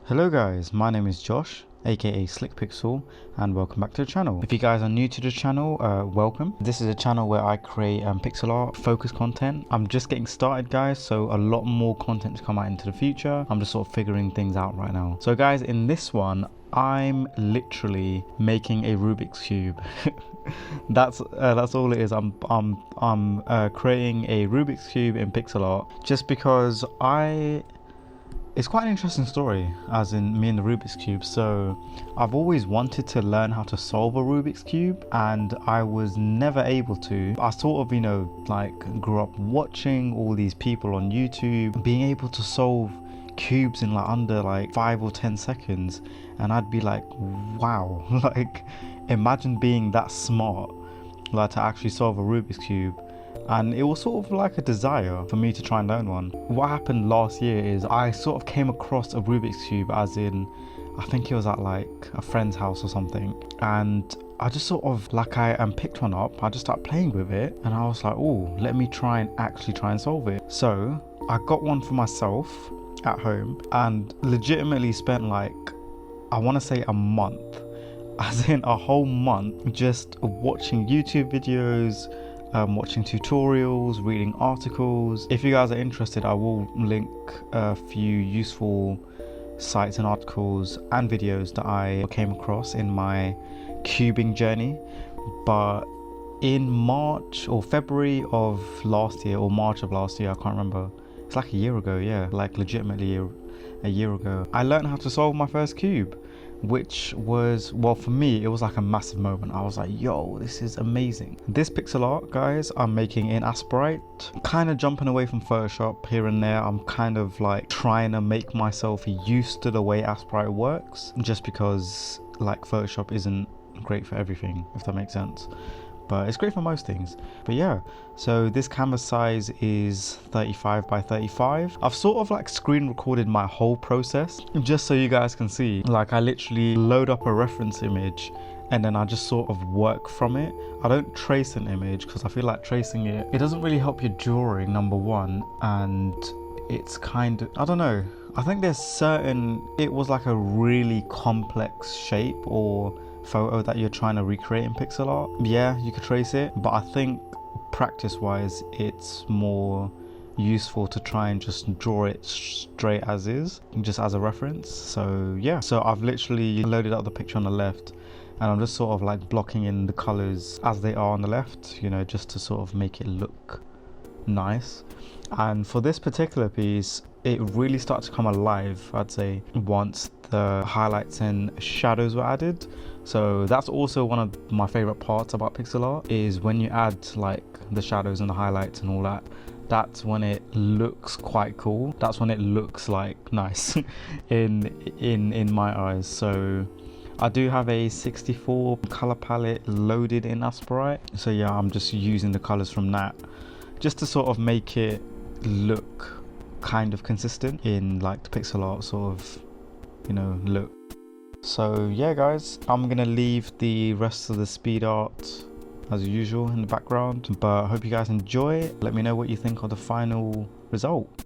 Hello guys, my name is Josh, aka Slick Pixel, and welcome back to the channel. If you guys are new to the channel, welcome. This is a channel where I create pixel art focused content. I'm just getting started guys, so a lot more content to come out into the future. I'm just sort of figuring things out right now. So guys, in this one, I'm literally making a Rubik's Cube. That's all it is. I'm creating a Rubik's Cube in pixel art just because it's quite an interesting story, as in me and the Rubik's Cube. So I've always wanted to learn how to solve a Rubik's Cube and I was never able to. I sort of, like grew up watching all these people on YouTube being able to solve cubes in like under like 5 or 10 seconds, and I'd be like, wow, like imagine being that smart, like to actually solve a Rubik's Cube. And it was sort of like a desire for me to try and learn one. What happened last year is I sort of came across a Rubik's Cube, as in I think it was at like a friend's house or something, and I just sort of like I picked one up. I just started playing with it and I was like, oh, let me try and solve it. So I got one for myself at home and legitimately spent like, I want to say a month, as in a whole month, just watching YouTube videos, watching tutorials, reading articles. If you guys are interested, I will link a few useful sites and articles and videos that I came across in my cubing journey. But in March or February of last year, or March of last year, I can't remember, it's like a year ago, yeah, like legitimately a year ago, I learned how to solve my first cube, which was, well, for me it was like a massive moment. I was like, yo, this is amazing. This pixel art guys I'm making in Aseprite, kind of jumping away from Photoshop here and there. I'm kind of like trying to make myself used to the way Aseprite works, just because like Photoshop isn't great for everything, if that makes sense, but it's great for most things. But yeah, so this canvas size is 35 by 35. I've sort of like screen recorded my whole process just so you guys can see. Like I literally load up a reference image and then I just sort of work from it. I don't trace an image because I feel like tracing it doesn't really help your drawing, number one, and it's kind of, I don't know, I think there's certain, it was like a really complex shape or photo that you're trying to recreate in pixel art. Yeah, you could trace it, but I think practice wise it's more useful to try and just draw it straight as is, just as a reference. So yeah, so I've literally loaded up the picture on the left and I'm just sort of like blocking in the colors as they are on the left, just to sort of make it look nice. And for this particular piece, it really started to come alive, I'd say, once the highlights and shadows were added. So that's also one of my favorite parts about pixel art, is when you add like the shadows and the highlights and all that, that's when it looks quite cool. That's when it looks like nice in my eyes. So I do have a 64 color palette loaded in Aseprite, so yeah, I'm just using the colors from that just to sort of make it look kind of consistent in like the pixel art sort of look. So yeah guys, I'm gonna leave the rest of the speed art as usual in the background, but I hope you guys enjoy it. Let me know what you think of the final result.